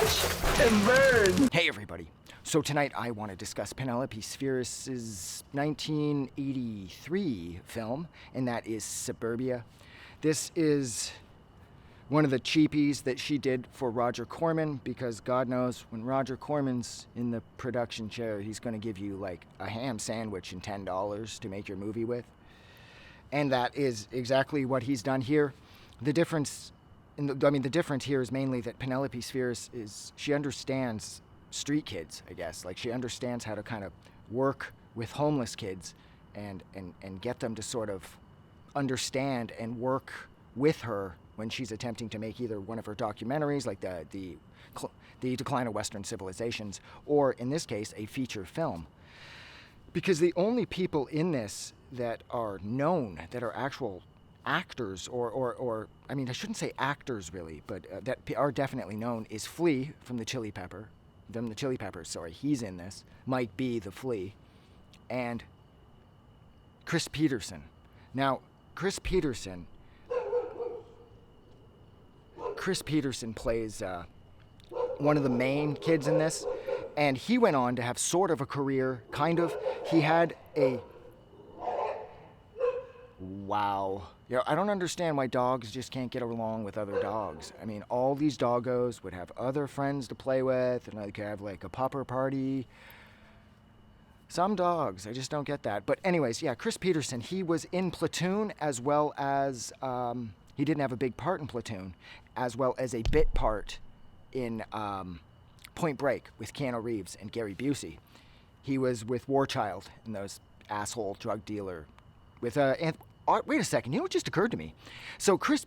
watch and burn. Hey everybody. So tonight I want to discuss Penelope Spheeris's 1983 film, and that is Suburbia. This is one of the cheapies that she did for Roger Corman, because God knows when Roger Corman's in the production chair, he's going to give you like a ham sandwich and $10 to make your movie with. And that is exactly what he's done here. The difference the difference here is mainly that Penelope Spheeris she understands street kids, I guess. Like, she understands how to kind of work with homeless kids and get them to sort of understand and work with her when she's attempting to make either one of her documentaries, like the Decline of Western Civilizations, or in this case, a feature film. Because the only people in this that are known, that are actual actors, or I mean, I shouldn't say actors really, but that are definitely known, is Flea from the Chili Peppers. He's in this. Mike B, the Flea, and Chris Peterson. Now, Chris Peterson plays one of the main kids in this, and he went on to have sort of a career, kind of. He had a... Wow. You know, I don't understand why dogs just can't get along with other dogs. I mean, all these doggos would have other friends to play with, and they could have like a pupper party. Some dogs, I just don't get that. But anyways, yeah, Chris Peterson, he was in Platoon, as well as, he didn't have a big part in Platoon, as well as a bit part in Point Break with Keanu Reeves and Gary Busey. He was with War Child and those asshole drug dealer with wait a second, you know what just occurred to me? So Chris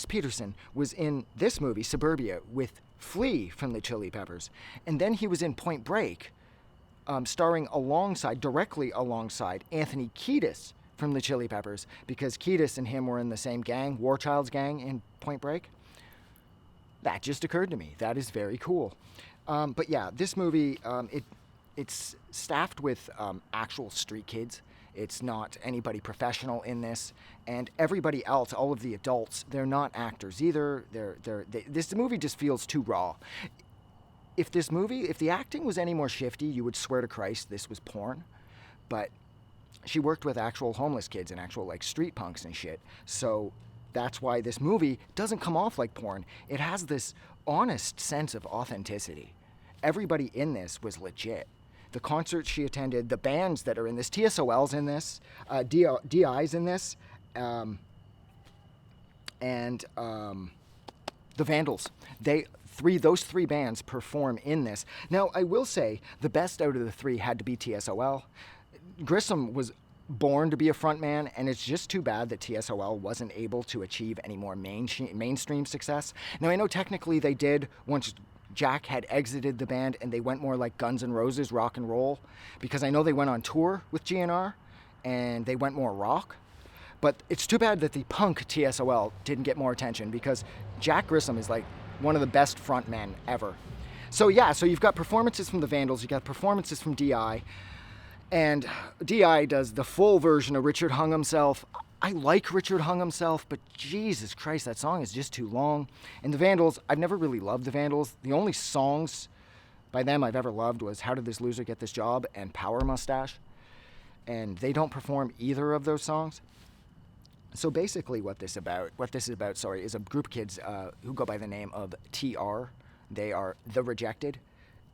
Peterson was in this movie, Suburbia, with Flea from the Chili Peppers, and then he was in Point Break, starring directly alongside Anthony Kiedis from the Chili Peppers, because Kiedis and him were in the same gang, War Child's gang, in Point Break. That just occurred to me. That is very cool. But yeah, this movie, it's staffed with actual street kids. It's not anybody professional in this, and everybody else, all of the adults, they're not actors either. This movie just feels too raw. If the acting was any more shifty, you would swear to Christ this was porn. But she worked with actual homeless kids and actual like street punks and shit. So that's why this movie doesn't come off like porn. It has this honest sense of authenticity. Everybody in this was legit. The concerts she attended, the bands that are in this, TSOL's in this, DI's in this, and the Vandals. Those three bands perform in this. Now, I will say the best out of the three had to be TSOL. Grissom was born to be a frontman, and it's just too bad that TSOL wasn't able to achieve any more mainstream success. Now, I know technically they did once Jack had exited the band, and they went more like Guns N' Roses, rock and roll, because I know they went on tour with GNR, and they went more rock. But it's too bad that the punk TSOL didn't get more attention, because Jack Grissom is like one of the best frontmen ever. So yeah, so you've got performances from the Vandals, you've got performances from DI, and DI does the full version of Richard Hung Himself. I like Richard Hung Himself, but Jesus Christ, that song is just too long. And the Vandals, I've never really loved the Vandals. The only songs by them I've ever loved was How Did This Loser Get This Job and Power Mustache. And they don't perform either of those songs. So basically what this is about, is a group of kids who go by the name of TR. They are the Rejected.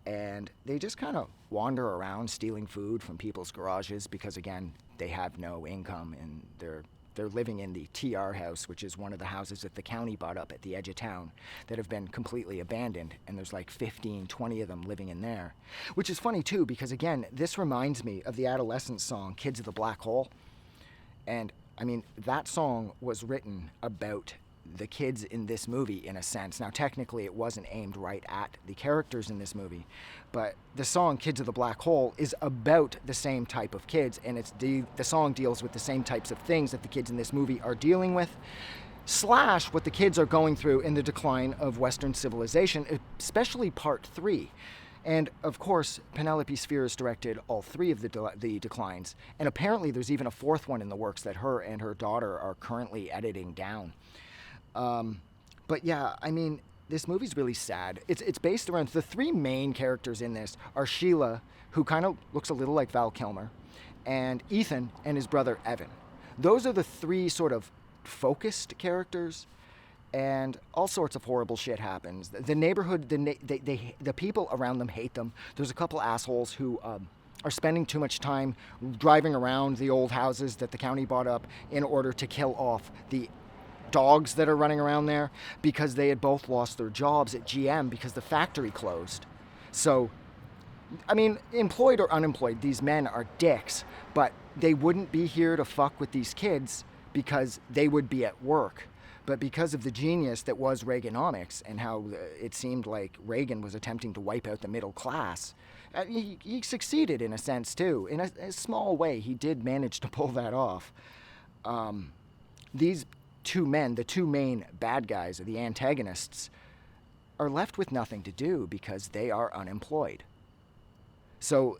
And they just kind of wander around stealing food from people's garages because, again, they have no income, and they're living in the TR house, which is one of the houses that the county bought up at the edge of town that have been completely abandoned, and there's like 15, 20 of them living in there. Which is funny, too, because, again, this reminds me of the Adolescence song, Kids of the Black Hole. And, I mean, that song was written about the kids in this movie, in a sense. Now, technically, it wasn't aimed right at the characters in this movie, but the song Kids of the Black Hole is about the same type of kids, and the song deals with the same types of things that the kids in this movie are dealing with, / what the kids are going through in the decline of Western civilization, especially part 3. And, of course, Penelope Spheeris directed all 3 of the declines, and apparently there's even a 4th one in the works that her and her daughter are currently editing down. But yeah, I mean, this movie's really sad. It's based around the three main characters in this are Sheila, who kind of looks a little like Val Kilmer, and Ethan and his brother Evan. Those are the three sort of focused characters, and all sorts of horrible shit happens. The neighborhood, the people around them hate them. There's a couple assholes who are spending too much time driving around the old houses that the county bought up in order to kill off the dogs that are running around there, because they had both lost their jobs at GM because the factory closed. So, I mean, employed or unemployed, these men are dicks, but they wouldn't be here to fuck with these kids because they would be at work. But because of the genius that was Reaganomics and how it seemed like Reagan was attempting to wipe out the middle class, he succeeded in a sense too. In a small way, he did manage to pull that off. These two men, the two main bad guys, or the antagonists, are left with nothing to do because they are unemployed. So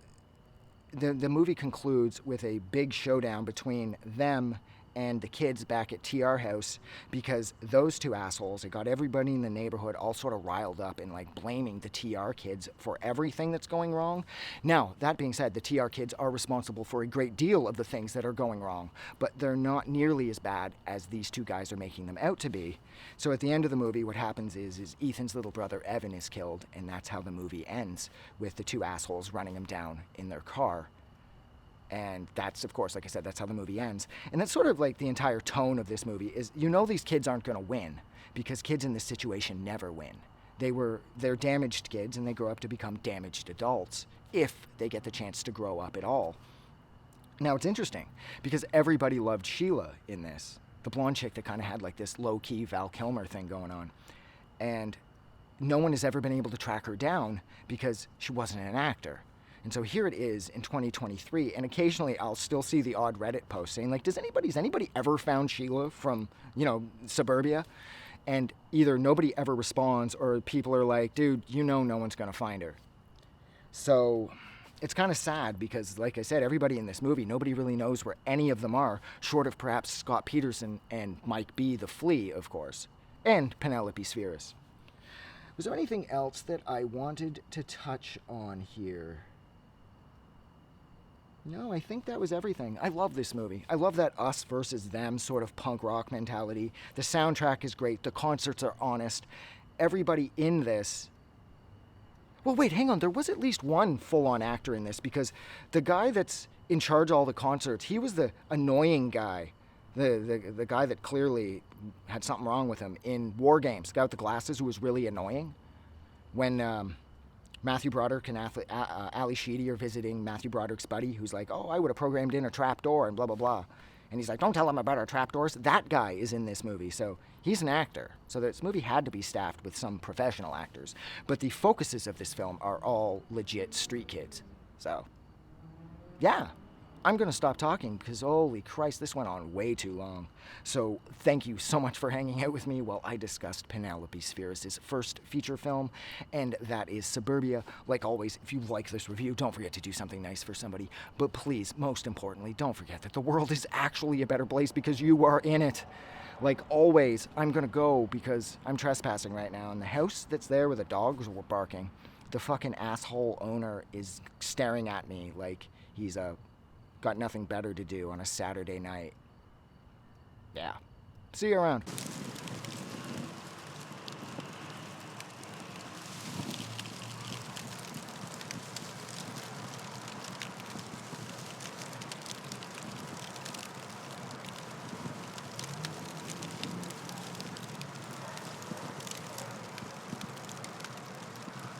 the movie concludes with a big showdown between them and the kids back at TR House, because those two assholes, it got everybody in the neighborhood all sort of riled up and like blaming the TR kids for everything that's going wrong. Now, that being said, the TR kids are responsible for a great deal of the things that are going wrong, but they're not nearly as bad as these two guys are making them out to be. So at the end of the movie, what happens is Ethan's little brother Evan is killed, and that's how the movie ends, with the two assholes running him down in their car. And that's, of course, like I said, that's how the movie ends. And that's sort of like the entire tone of this movie is, you know, these kids aren't going to win, because kids in this situation never win. They're damaged kids, and they grow up to become damaged adults if they get the chance to grow up at all. Now, it's interesting because everybody loved Sheila in this, the blonde chick that kind of had like this low-key Val Kilmer thing going on. And no one has ever been able to track her down because she wasn't an actor. And so here it is in 2023, and occasionally I'll still see the odd Reddit post saying, like, has anybody ever found Sheila from, Suburbia? And either nobody ever responds, or people are like, dude, no one's going to find her. So it's kind of sad because, like I said, everybody in this movie, nobody really knows where any of them are, short of perhaps Scott Peterson and Mike B. the Flea, of course, and Penelope Spheris. Was there anything else that I wanted to touch on here? No, I think that was everything. I love this movie. I love that us versus them sort of punk rock mentality. The soundtrack is great. The concerts are honest. Everybody in this... Well, wait, hang on. There was at least one full-on actor in this, because the guy that's in charge of all the concerts, he was the annoying guy. The guy that clearly had something wrong with him in War Games. The guy with the glasses who was really annoying. When... Matthew Broderick and Ali Sheedy are visiting Matthew Broderick's buddy, who's like, oh, I would have programmed in a trapdoor and blah, blah, blah. And he's like, don't tell him about our trapdoors. That guy is in this movie, so he's an actor. So this movie had to be staffed with some professional actors. But the focuses of this film are all legit street kids. So, yeah. I'm going to stop talking because, holy Christ, this went on way too long. So thank you so much for hanging out with me while I discussed Penelope Spheris' first feature film, and that is Suburbia. Like always, if you like this review, don't forget to do something nice for somebody. But please, most importantly, don't forget that the world is actually a better place because you are in it. Like always, I'm going to go because I'm trespassing right now, and the house that's there where the dogs were barking, the fucking asshole owner is staring at me like he's got nothing better to do on a Saturday night. Yeah. See you around.